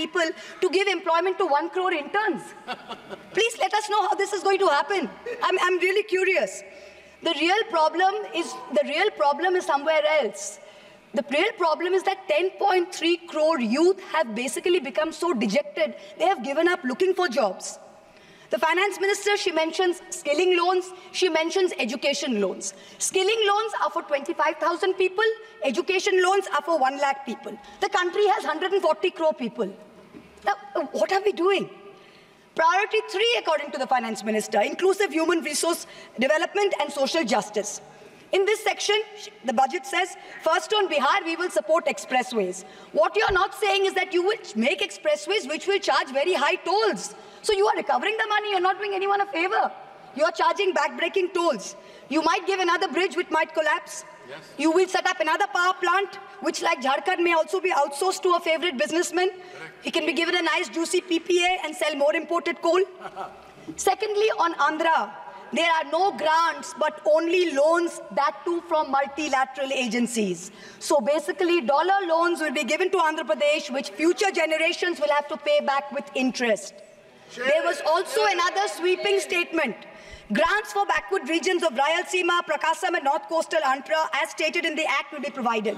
people to give employment to 1 crore interns. Please let us know how this is going to happen. I'm really curious. The real problem is somewhere else. The real problem is that 10.3 crore youth have basically become so dejected, they have given up looking for jobs. The finance minister, she mentions skilling loans, she mentions education loans. Skilling loans are for 25,000 people, education loans are for 1 lakh people. The country has 140 crore people. Now, what are we doing? Priority 3, according to the finance minister, inclusive human resource development and social justice. In this section, the budget says, first on Bihar, we will support expressways. What you're not saying is that you will make expressways which will charge very high tolls. So you are recovering the money, you're not doing anyone a favor. You're charging back-breaking tolls. You might give another bridge which might collapse. Yes. You will set up another power plant, which like Jharkhand may also be outsourced to a favorite businessman. Correct. He can be given a nice juicy PPA and sell more imported coal. Secondly, on Andhra, there are no grants, but only loans, that too from multilateral agencies. So basically, dollar loans will be given to Andhra Pradesh, which future generations will have to pay back with interest. There was also another sweeping statement. Grants for backward regions of Rayalaseema, Prakasam and North Coastal Andhra, as stated in the Act, will be provided.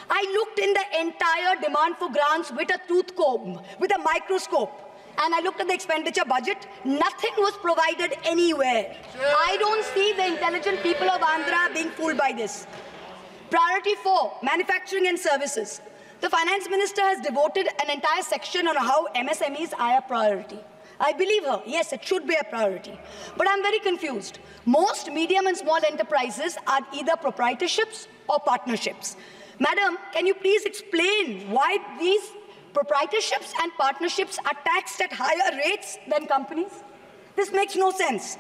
I looked in the entire demand for grants with a tooth comb, with a microscope. And I looked at the expenditure budget, nothing was provided anywhere. I don't see the intelligent people of Andhra being fooled by this. Priority 4, manufacturing and services. The finance minister has devoted an entire section on how MSMEs are a priority. I believe her, yes, it should be a priority. But I'm very confused. Most medium and small enterprises are either proprietorships or partnerships. Madam, can you please explain why these proprietorships and partnerships are taxed at higher rates than companies? This makes no sense.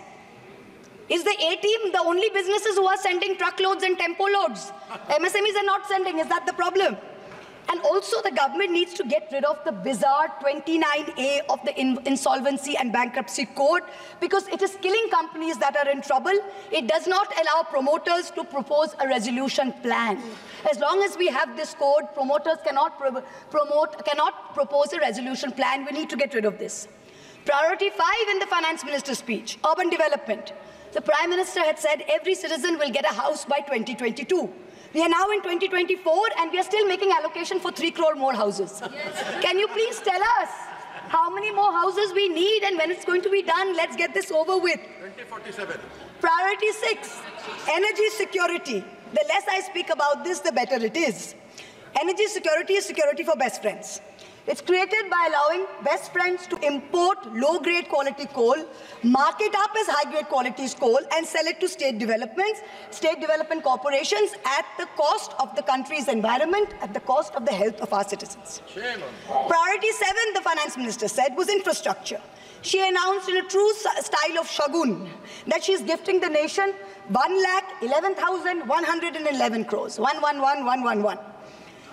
Is the A-team the only businesses who are sending truckloads and tempo loads? MSMEs are not sending, is that the problem? And also the government needs to get rid of the bizarre 29A of the Insolvency and Bankruptcy Code, because it is killing companies that are in trouble. It does not allow promoters to propose a resolution plan. As long as we have this code, promoters cannot propose a resolution plan. We need to get rid of this. Priority 5 in the finance minister's speech, urban development. The Prime Minister had said every citizen will get a house by 2022. We are now in 2024 and we are still making allocation for 3 crore more houses. Yes. Can you please tell us how many more houses we need and when it's going to be done? Let's get this over with. 2047. Priority 6, energy security. The less I speak about this, the better it is. Energy security is security for best friends. It's created by allowing best friends to import low-grade quality coal, mark it up as high-grade quality coal, and sell it to state development corporations at the cost of the country's environment, at the cost of the health of our citizens. Priority 7, the finance minister said, was infrastructure. She announced in a true style of Shagun that she's gifting the nation 1,11,111 crores. 111,111.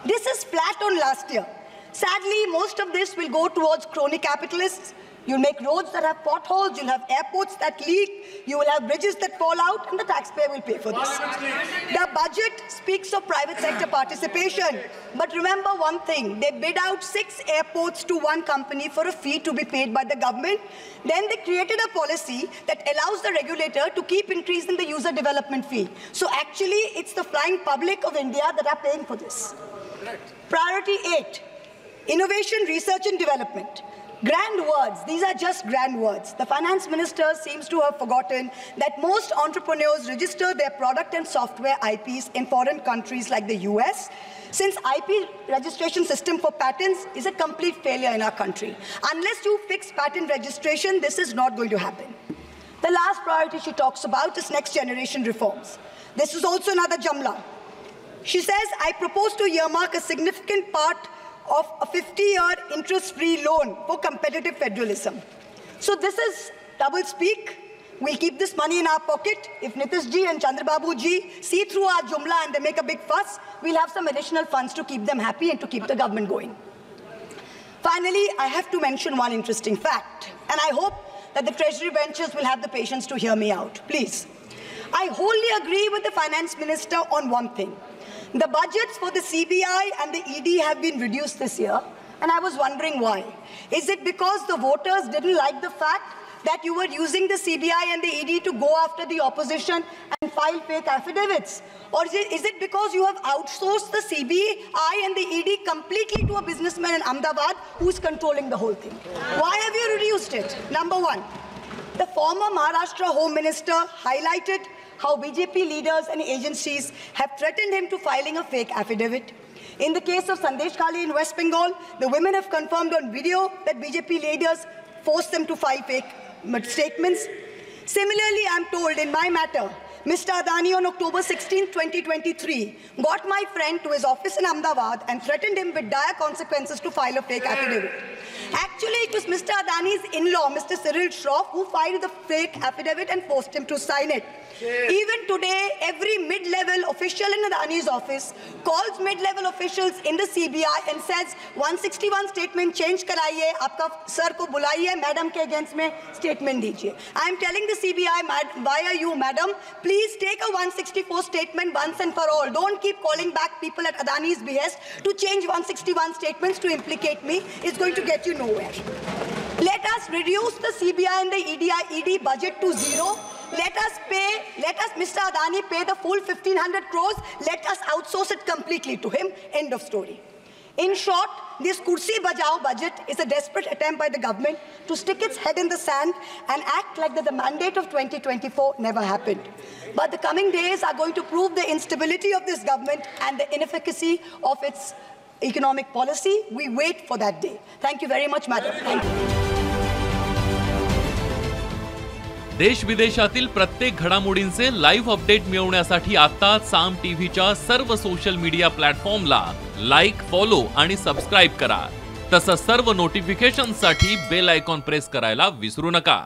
This is flat on last year. Sadly, most of this will go towards crony capitalists. You'll make roads that have potholes, you'll have airports that leak, you will have bridges that fall out, and the taxpayer will pay for this. The budget speaks of private sector participation. But remember one thing, they bid out 6 airports to one company for a fee to be paid by the government. Then they created a policy that allows the regulator to keep increasing the user development fee. So actually, it's the flying public of India that are paying for this. Priority 8. Innovation, research and development. Grand words, these are just grand words. The finance minister seems to have forgotten that most entrepreneurs register their product and software IPs in foreign countries like the US, since IP registration system for patents is a complete failure in our country. Unless you fix patent registration, this is not going to happen. The last priority she talks about is next generation reforms. This is also another Jamla. She says, I propose to earmark a significant part of a 50-year interest-free loan for competitive federalism. So this is double speak. We'll keep this money in our pocket. If Nitish ji and Chandrababu ji see through our Jumla and they make a big fuss, we'll have some additional funds to keep them happy and to keep the government going. Finally, I have to mention one interesting fact, and I hope that the Treasury benches will have the patience to hear me out. Please. I wholly agree with the Finance Minister on one thing. The budgets for the CBI and the ED have been reduced this year, And I was wondering why. Is it because the voters didn't like the fact that you were using the CBI and the ED to go after the opposition and file fake affidavits? Or is it because you have outsourced the CBI and the ED completely to a businessman in Ahmedabad who's controlling the whole thing? Why have you reduced it? Number one, the former Maharashtra Home Minister highlighted how BJP leaders and agencies have threatened him to filing a fake affidavit. In the case of Sandesh Khale in West Bengal, the women have confirmed on video that BJP leaders forced them to file fake statements. Similarly, I'm told in my matter, Mr. Adani on October 16, 2023, got my friend to his office in Ahmedabad and threatened him with dire consequences to file a fake affidavit. Actually, it was Mr. Adani's in-law, Mr. Cyril Shroff, who filed the fake affidavit and forced him to sign it. Even today, every mid-level official in Adani's office calls mid-level officials in the CBI and says, 161 statement change karaiye, aapka sir ko bulaiye, madam ke against mein statement dijiye. I am telling the CBI, via you, madam, please take a 164 statement once and for all. Don't keep calling back people at Adani's behest to change 161 statements to implicate me. It's going to get you nowhere. Let us reduce the CBI and the ED budget to zero. Let us, Mr. Adani pay the full 1,500 crores. Let us outsource it completely to him. End of story. In short, this Kursi Bajao budget is a desperate attempt by the government to stick its head in the sand and act like that the mandate of 2024 never happened. But the coming days are going to prove the instability of this government and the inefficacy of its economic policy. We wait for that day. Thank you very much, madam. Thank you. देश विदेशातील प्रत्येक घडामोडींचे live update मिळवण्यासाठी आता साम टीव्हीच्या सर्व social media प्लॅटफॉर्मला like, follow आणि subscribe करा. तसंच सर्व नोटिफिकेशनसाठी बेल आयकॉन प्रेस करायला विसरू नका.